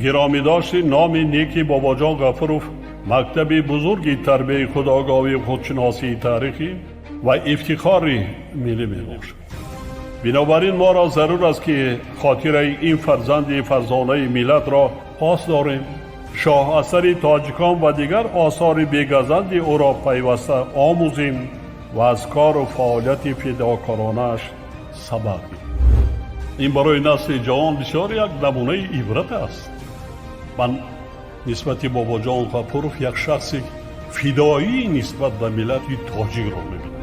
گرامی داشت نام نیکی باباجان غفورов مکتب بزرگی تربیت خودآگاهی و خودشناسی تاریخی و افتخار ملی میباشد. بنابراین ما را ضرور است که خاطره این فرزند فرزانه ملت را پاس داریم. شاه اثر تاجیکان و دیگر آثار بی‌گزند او را پیوسته آموزیم و از کار و فعالیت فداکارانه‌اش سبق گیریم. این برای نسل جوان بسیار یک نمونه عبرت است. من نسبت باباجان غفورов یک شخص فدایی نسبت به ملت تاجیک را می‌بینم.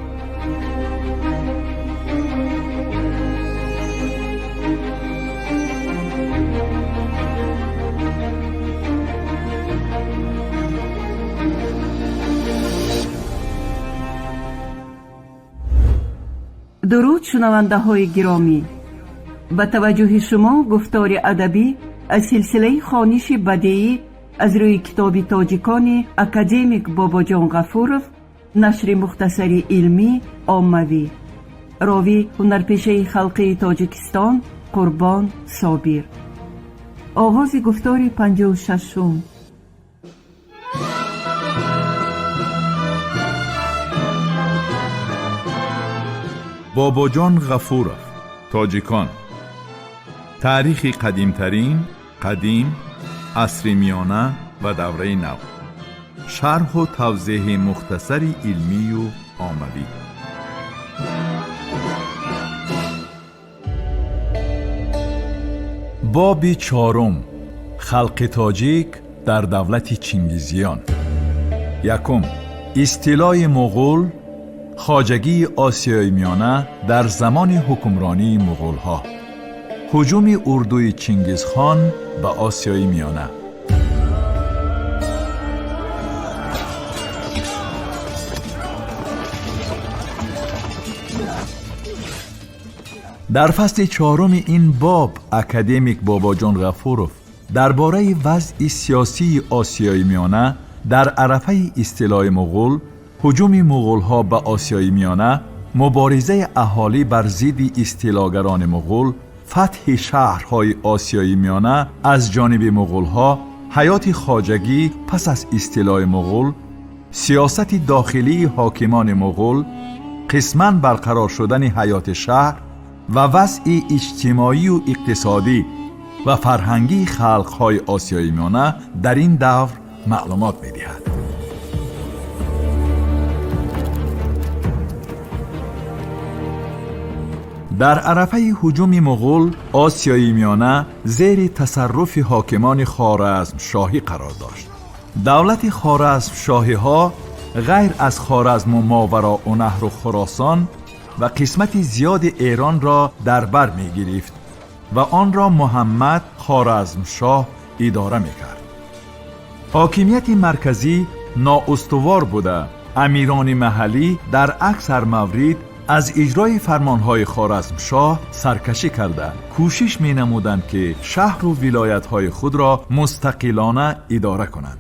درود شنونده های گرامی، با توجه شما گفتار ادبی از سلسله خوانش بدیعی از روی کتاب تاجیکان اکادمیک باباجان غفورov، نشر مختصری علمی عاموی، راوی هنرپیشه خلقی تاجیکستان قربان صابر. آغاز گفتار 56. باباجان غفورov، تاجیکان. تاریخ قدیمترین، قدیم، عصر میانه و دوره نو. شرح و توضیح مختصری علمی و عاموی. باب 4. خلق تاجیک در دولت چنگیزیان. 1. استیلای مغول، خواجگی آسیای میانه در زمان حکمرانی مغول‌ها. هجوم اردوی چنگیزخان به آسیای میانه. در فصل 4 این باب اکادمیک باباجان غفورov درباره وضع سیاسی آسیای میانه در عرفه استیلای مغول، هجوم مغول‌ها به آسیای میانه، مبارزه اهالی بر ضد استیلاگران مغول، فتح شهرهای آسیای میانه از جانب مغول‌ها، حیات خواجگی پس از استیلای مغول، سیاست داخلی حاکمان مغول، قسماً برقرار شدن حیات شهر و وضع اجتماعی و اقتصادی و فرهنگی خلق‌های آسیای میانه در این دور معلومات می‌دهد. در عرفه هجوم مغول، آسیای میانه زیر تصرف حاکمان خوارزم شاهی قرار داشت. دولت خوارزم شاهی ها غیر از خوارزم و ماوراءالنهر و خراسان و قسمت زیاد ایران را در بر می گرفت و آن را محمد خوارزم شاه اداره می کرد. حاکمیت مرکزی نااستوار بوده، امیران محلی در اکثر مورد از اجرای فرمانهای خوارزم شاه سرکشی کرده کوشش می نمودند که شهر و ولایت‌های خود را مستقلانه اداره کنند.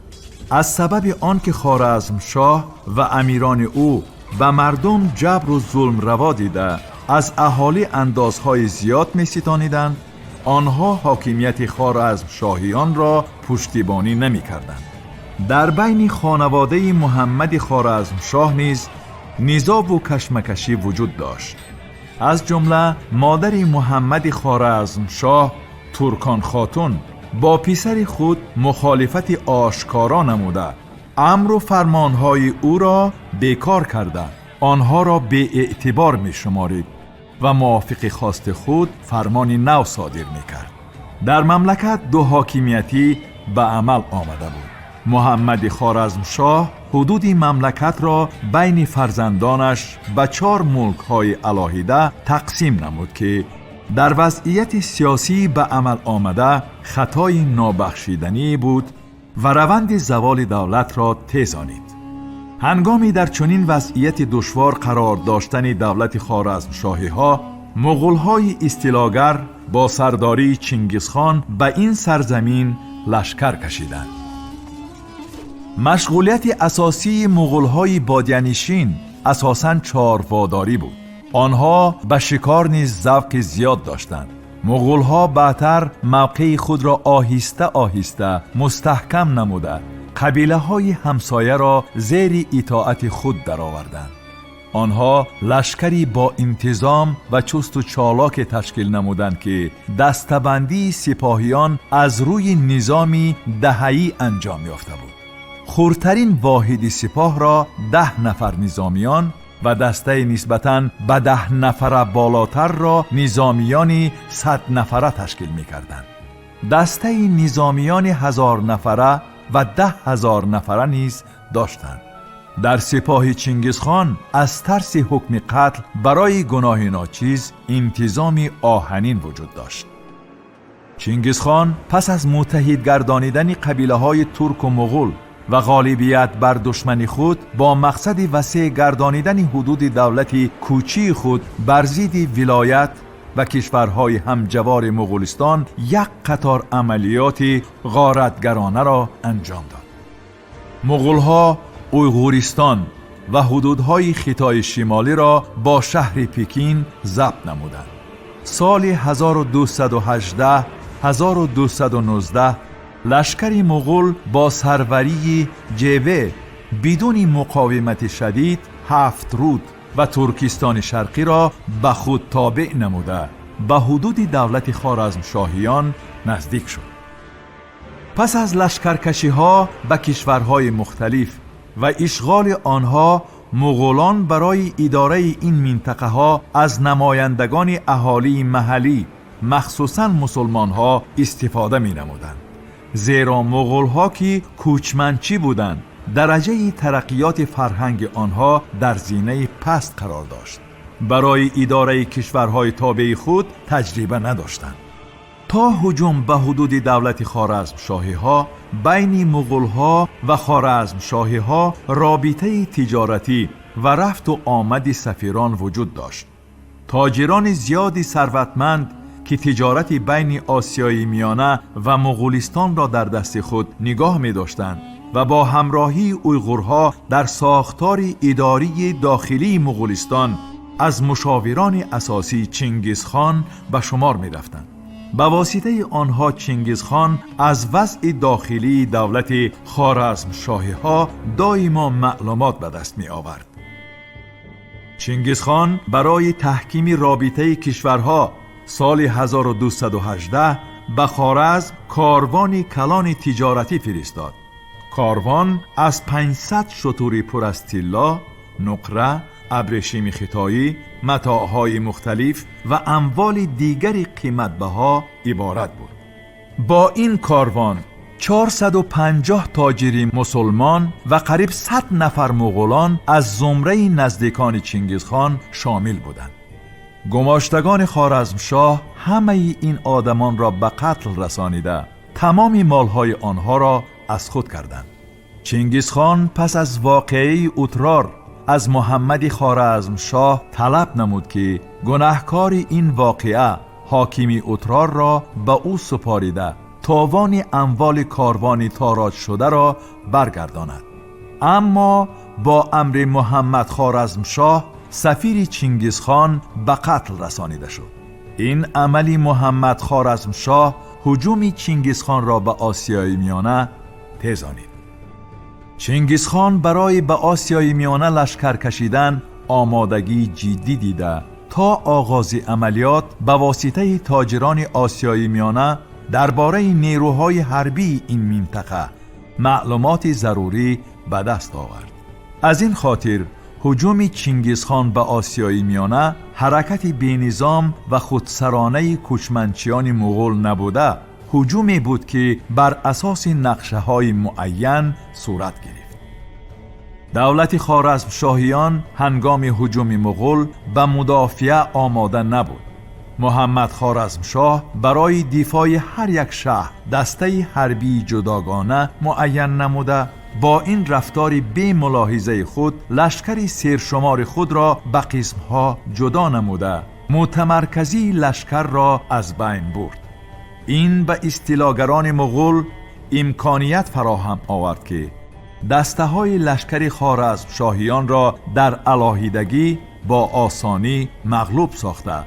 از سبب آنکه خوارزم شاه و امیران او به مردم جبر و ظلم روا دیده از اهالی اندازهای زیاد می ستانیدند، آنها حاکمیت خوارزم شاهیان را پشتیبانی نمی کردند. در بین خانواده محمد خوارزم شاه نیز نزاع و کشمکشی وجود داشت. از جمله مادر محمد خوارزم شاه ترکان خاتون با پسر خود مخالفت آشکارا نموده امر و فرمانهای او را بیکار کرده آنها را به اعتبار می شمارید و موافق خواست خود فرمان نو صادر می کرد. در مملکت دو حاکمیتی به عمل آمده بود. محمد خوارزم شاه حدود مملکت را بین فرزندانش به 4 ملک‌های علاهیده تقسیم نمود که در وضعیت سیاسی به عمل آمده خطای نابخشیدنی بود و روند زوال دولت را تیزانید. هنگامی در چنین وضعیت دشوار قرار داشتن دولت خوارزم شاهی ها، مغول‌های استیلاگر با سرداری چنگیزخان به این سرزمین لشکر کشیدند. مشغولیت اساسی مغول‌های بادیه‌نشین اساساً چارواداری بود. آنها به شکار نیز ذوق زیاد داشتند مغول‌ها بعدتر موقع خود را آهسته آهسته مستحکم نموده قبیله‌های همسایه را زیر اطاعت خود درآوردند. آنها لشکری با انتظام و چست و چالاک تشکیل نمودند که دسته‌بندی سپاهیان از روی نظامی دهه‌ای انجام یافته بود. خردترین واحد سپاه را 10 نفر نظامیان و دسته نسبتاً به 10 نفر بالاتر را نظامیان 100 نفره تشکیل می کردند. دسته نظامیان 1000 نفره و 10,000 نفره نیز داشتند. در سپاه چنگیزخان از ترس حکم قتل برای گناه ناچیز انتظام آهنین وجود داشت. چنگیزخان پس از متحد گردانیدن قبیله های ترک و مغول و غالبیت بر دشمن خود با مقصد وسیع گردانیدن حدود دولت کوچی خود بر ضد ولایت و کشورهای همجوار مغولستان یک قطار عملیات غارتگرانه را انجام داد. مغول‌ها اویغورستان و حدودهای خطای شمالی را با شهر پکین ضبط نمودند. سال 1218 1219 لشکر مغول با سروری جیوه بدون مقاومت شدید 7 رود و ترکستان شرقی را به خود تابع نموده به حدود دولت خوارزمشاهیان نزدیک شد. پس از لشکرکشی‌ها به کشورهای مختلف و اشغال آنها، مغولان برای اداره این منطقه ها از نمایندگان اهالی محلی مخصوصاً مسلمان‌ها استفاده می‌نمودند. زیرا مغول‌ها که کوچمنچی بودند، درجه ترقیات فرهنگ آنها در زینه پست قرار داشت. برای اداره کشورهای تابع خود تجربه نداشتند. تا هجوم به حدود دولت خوارزمشاهی‌ها بین مغول‌ها و خوارزمشاهی‌ها رابطه تجارتی و رفت و آمد سفیران وجود داشت. تاجران زیادی ثروتمند که تجارت بین آسیای میانه و مغولستان را در دست خود نگاه می داشتند و با همراهی اویغورها در ساختار اداری داخلی مغولستان از مشاوران اساسی چنگیزخان به شمار می رفتند. به واسطه آنها چنگیزخان از وضع داخلی دولت خوارزمشاهی‌ها دائما معلومات به دست می آورد. چنگیزخان برای تحکیم رابطه کشورها سال 1218 به خوارزم کاروان کلان تجارتی فرستاد. کاروان از 500 شتر پر از طلا، نقره، ابریشم خطایی، متاعهای مختلف و اموال دیگر قیمت بها عبارت بود. با این کاروان 450 تاجر مسلمان و قریب 100 نفر مغولان از زمره نزدیکان چنگیزخان شامل بودند. گماشتگان خوارزمشاه همه این آدمان را به قتل رسانیده تمام مالهای آنها را از خود کردند. چنگیزخان پس از واقعه اترار از محمد خوارزمشاه طلب نمود که گناهکار این واقعه حاکم اترار را به او سپاریده تاوان اموال کاروان تاراج شده را برگرداند. اما با امر محمد خوارزمشاه سفیر چنگیزخان به قتل رسانیده شد. این عملی محمد خوارزمشاه هجوم چنگیزخان را به آسیای میانه تیزانید. چنگیزخان برای به آسیای میانه لشکر کشیدن آمادگی جدی دیده تا آغاز عملیات به واسطه تاجران آسیای میانه درباره نیروهای حربی این منطقه معلومات ضروری به دست آورد. از این خاطر هجوم چنگیزخان به آسیای میانه حرکت بی‌نظام و خودسرانه کوچمنچیان مغول نبوده، هجومی بود که بر اساس نقشه‌های معین صورت گرفت. دولت خوارزمشاهیان هنگام هجوم مغول به مدافع آماده نبود. محمد خوارزمشاه برای دفاع هر یک شهر دسته حربی جداگانه معین نموده، با این رفتار بی ملاحظه خود لشکر سرشمار خود را به قسمها جدا نموده متمرکزی لشکر را از بین برد. این به اصطلاحگران مغول امکانیت فراهم آورد که دسته های لشکر خوارزمشاهیان را در علاهیدگی با آسانی مغلوب ساخته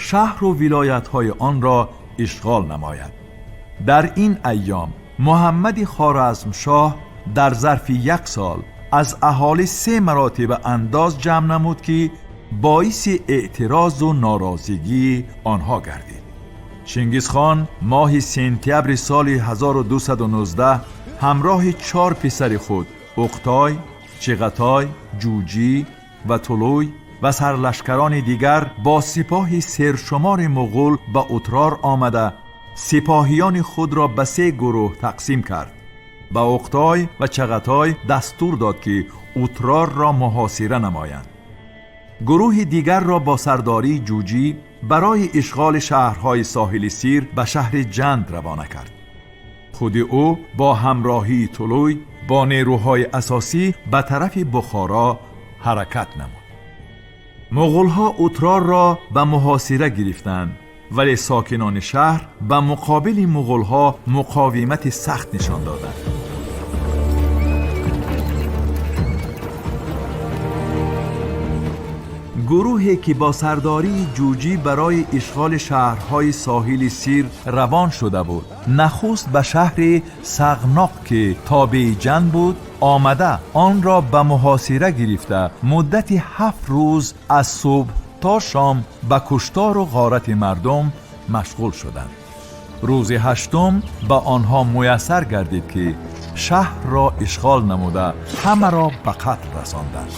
شهر و ولایت‌های آن را اشغال نماید. در این ایام محمد خوارزمشاه در ظرف 1 سال از اهالی 3 مراتب انداز جمع نمود که باعث اعتراض و ناراضگی آنها گردید. چنگیزخان ماه سپتامبر سال 1219 همراه 4 پسر خود اقتای، چغتای، جوجی و طلوی و سرلشکران دیگر با سپاه سرشمار مغول به اترار آمده سپاهیان خود را به 3 گروه تقسیم کرد. به اقتای و چغتای دستور داد که اترار را محاصره نمایند. گروه دیگر را با سرداری جوجی برای اشغال شهرهای ساحل سیر به شهر جند روانه کرد. خود او با همراهی طلوی با نیروهای اساسی به طرف بخارا حرکت نمود. مغول‌ها اترار را به محاصره گرفتند، ولی ساکنان شهر به مقابل مغول‌ها مقاومت سخت نشان دادند. گروهی که با سرداری جوجی برای اشغال شهرهای ساحل سیر روان شده بود، نخست به شهر سغناق که تابع جند بود آمده آن را به محاصره گرفته مدت 7 روز از صبح تا شام به کشتار و غارت مردم مشغول شدند. روز 8م به آنها میسر گردید که شهر را اشغال نموده همه را به قتل رساندند.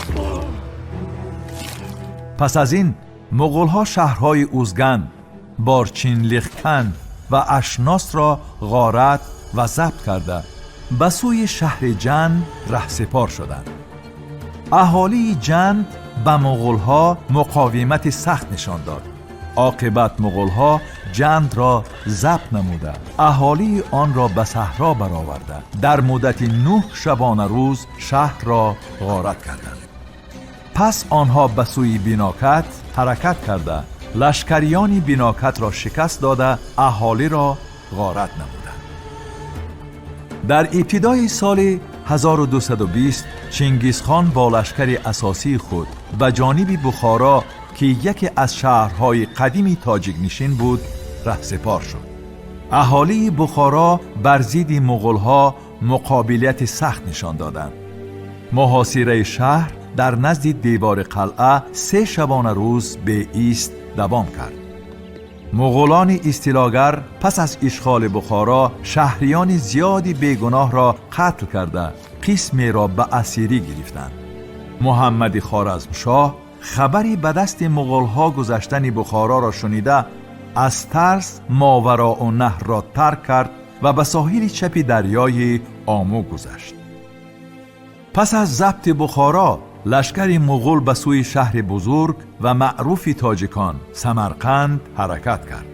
پس از این مغول‌ها شهرهای اوزگند، بارچین لخکن و اشناس را غارت و ضبط کرده به سوی شهر جند رهسپار شدند. اهالی جند به مغول‌ها مقاومت سخت نشان داد. عاقبت مغول‌ها جند را ضبط نموده اهالی آن را به صحرا برآورده در مدت 9 شبانه روز شهر را غارت کردند. پس آنها به سوی بیناکت حرکت کرده لشکریان بیناکت را شکست داده اهالی را غارت نمودند. در ابتدای سال 1220 چنگیزخان با لشکر اساسی خود به جانب بخارا که یکی از شهرهای قدیم تاجیک نشین بود رهسپار شد. اهالی بخارا بر ضد مغول‌ها مقابلیت سخت نشان دادند. محاصره شهر در نزد دیوار قلعه 3 شبانه روز به ایست دوام کرد. مغولان استیلاگر پس از اشغال بخارا شهریان زیادی بیگناه را قتل کرده قسمی را به اسیری گرفتند. محمد خوارزمشاه خبری به دست مغول‌ها گذشتن بخارا را شنیده از ترس ماوراء النهر را ترک کرد و به ساحل چپ دریای آمو گذشت. پس از ضبط بخارا لشکر مغول به سوی شهر بزرگ و معروف تاجیکان سمرقند حرکت کرد.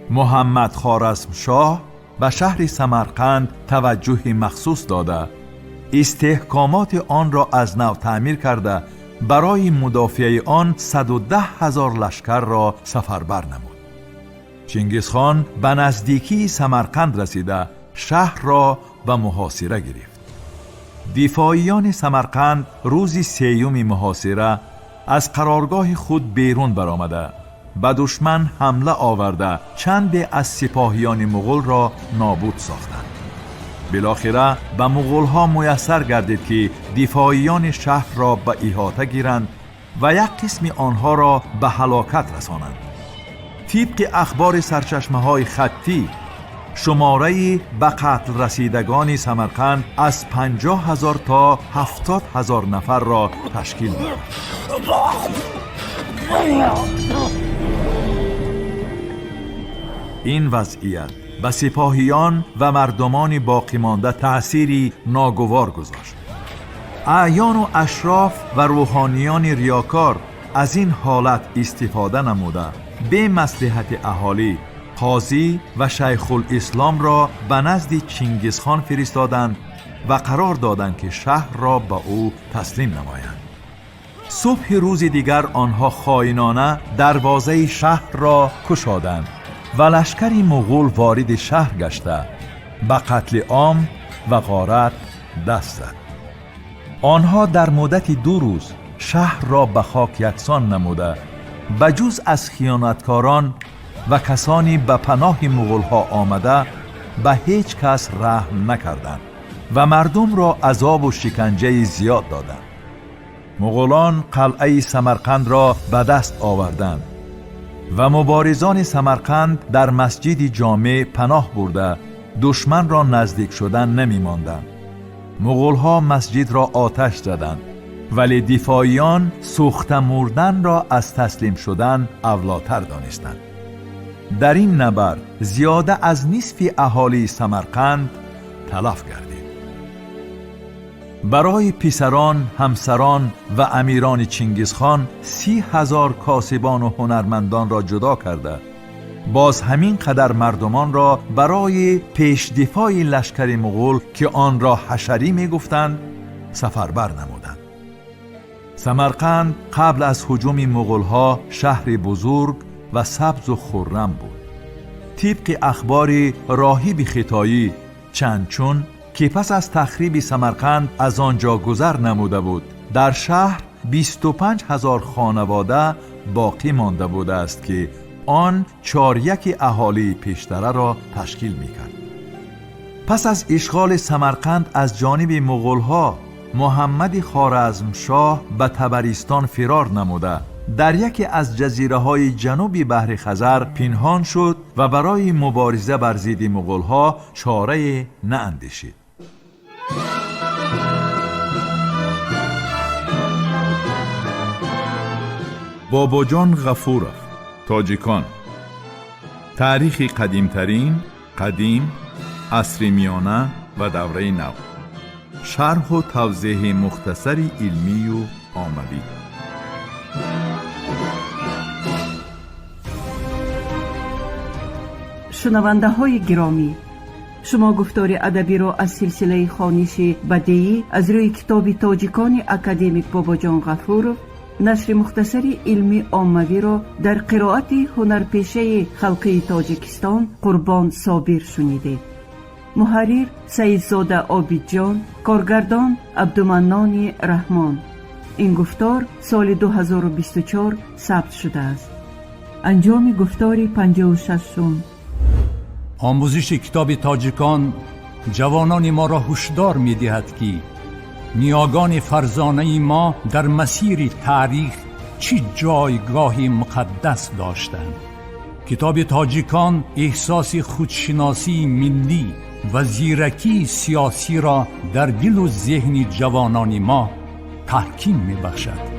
محمد خوارزمشاه به شهر سمرقند توجه مخصوص داده استحکامات آن را از نو تعمیر کرده برای مدافع آن 110,000 لشکر را سفربر نمود. چنگیزخان به نزدیکی سمرقند رسیده شهر را به محاصره گرفت. دفاعیان سمرقند روز 3 محاصره از قرارگاه خود بیرون برآمده به دشمن حمله آورده چند از سپاهیان مغول را نابود ساختند. بالاخره به مغول‌ها میسر گردید که دفاعیان شهر را به احاطه گیرند و یک قسم آنها را به هلاکت رسانند. طبق اخبار سرچشمه‌های خطی شماره به قتل رسیدگان سمرقند از 50,000 تا 70,000 نفر را تشکیل می‌دهد. این وضعیت به سپاهیان و مردمان باقی مانده تأثیری ناگوار گذاشت. اعیان و اشراف و روحانیان ریاکار از این حالت استفاده نموده به مصلحت اهالی قاضی و شیخ الاسلام را به نزد چنگیزخان فرستادند و قرار دادند که شهر را به او تسلیم نمایند. صبح روز دیگر آنها خائنانه دروازه شهر را گشادند و لشکر مغول وارد شهر گشته به قتل عام و غارت دست زد. آنها در مدت 2 روز شهر را به خاک یکسان نموده بجز از خیانتکاران و کسانی به پناه مغول‌ها آمده به هیچ کس رحم نکردند و مردم را عذاب و شکنجه زیاد دادند. مغولان قلعه سمرقند را به دست آوردند و مبارزان سمرقند در مسجد جامع پناه برده دشمن را نزدیک شدن نمی ماندند. مغول‌ها مسجد را آتش زدند، ولی دفاعیان سوخته مردن را از تسلیم شدن اولاتر دانستند. در این نبرد زیاده از نصف اهالی سمرقند تلف گردید. برای پسران، همسران و امیران چنگیزخان 30,000 کاسبان و هنرمندان را جدا کرده باز همین قدر مردمان را برای پیش دفاع لشکر مغول که آن را حشری می گفتند سفربر نمودند. سمرقند قبل از هجوم مغول‌ها شهر بزرگ و سبز و خرم بود. طبق اخبار راهب ختایی چندچون که پس از تخریب سمرقند از آنجا گذر نموده بود، در شهر 25,000 خانواده باقی مانده بوده است که آن 4/1 اهالی پیشتره را تشکیل می‌کرد. پس از اشغال سمرقند از جانب مغول‌ها، محمد خوارزمشاه به تبریستان فرار نموده در یکی از جزیره‌های جنوبی بحر خزر پنهان شد و برای مبارزه بر ضد مغول‌ها چاره ناندیشید. باباجان غفورов، تاجیکان. تاریخ قدیمترین، قدیم، عصر میانه و دوره نو. شرح و توضیح مختصری علمی و عاموی. شنونده های گرامی، شما گفتار ادبی را از سلسله خوانش بدیعی از روی کتاب تاجیکان اکادمیک باباجان غفورов نشر مختصری علمی عاموی را در قرائت هنرپیشه خلقی تاجیکستان قربان صابر شنیدید. محرر سیدزاده عابدجان، کارگردان عبدالمنان رحمان. این گفتار سال 2024 ثبت شده است. انجام گفتار 56. آموزش کتاب تاجیکان جوانان ما را هشدار می دهد که نیاگان فرزانه ما در مسیر تاریخ چه جایگاهی مقدس داشتند. کتاب تاجیکان احساس خودشناسی ملی و زیرکی سیاسی را در دل و ذهن جوانان ما تحکیم می بخشد.